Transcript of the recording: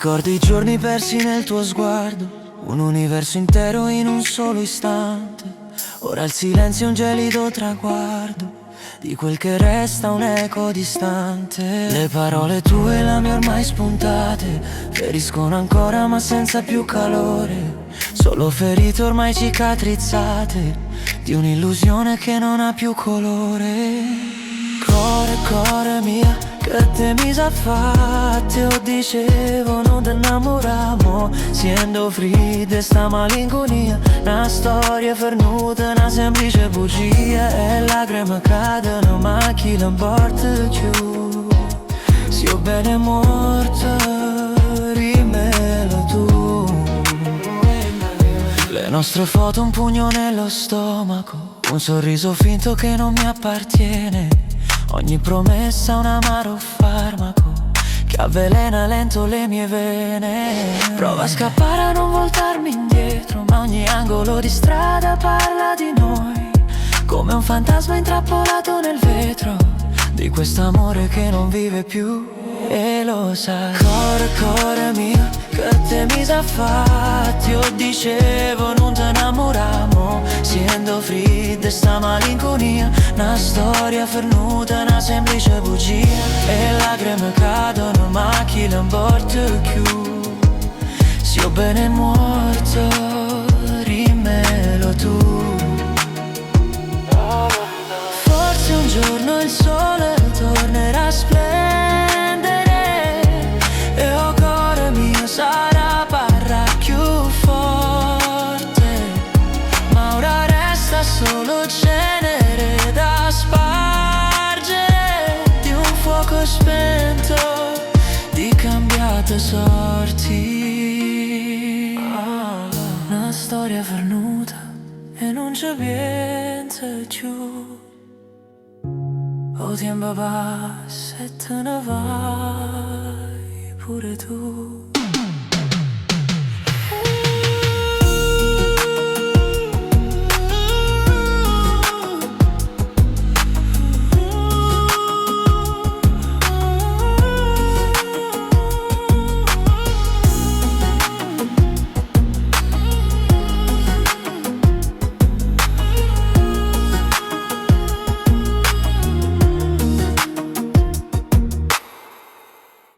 Ricordi i giorni persi nel tuo sguardo, un universo intero in un solo istante. Ora il silenzio è un gelido traguardo di quel che resta un eco distante. Le parole tue, la mie ormai spuntate, feriscono ancora ma senza più calore. Solo ferite ormai cicatrizzate di un'illusione che non ha più colore. Core mia, che te mi sa fatte, o dicevo non te innamoramo, siendo fredda sta malinconia, una storia fernuta, una semplice bugia, e lacrime cadono ma chi le importa più? Se io bene morto, rimelo tu. Le nostre foto, un pugno nello stomaco, un sorriso finto che non mi appartiene. Ogni promessa un amaro farmaco che avvelena lento le mie vene. Prova a scappare, a non voltarmi indietro, ma ogni angolo di strada parla di noi, come un fantasma intrappolato nel vetro di quest'amore che non vive più. E lo sai, core mia, che te mi sa fatti, io dicevo non te innamoramo, siendo fredda sta malinconia, una storia fernuta, una semplice bugia, e lacrime cadono ma chi le importa più? Se io bene morto, rimmelo tu. Forse un giorno il sole tornerà a splendere e o cuore mio sarà parrà più forte, ma ora resta solo cenere da spargere di un fuoco spento, di cambiate sorti. Una storia fernuta e non c'è niente più. O tiempo passa e te ne vai pure tu.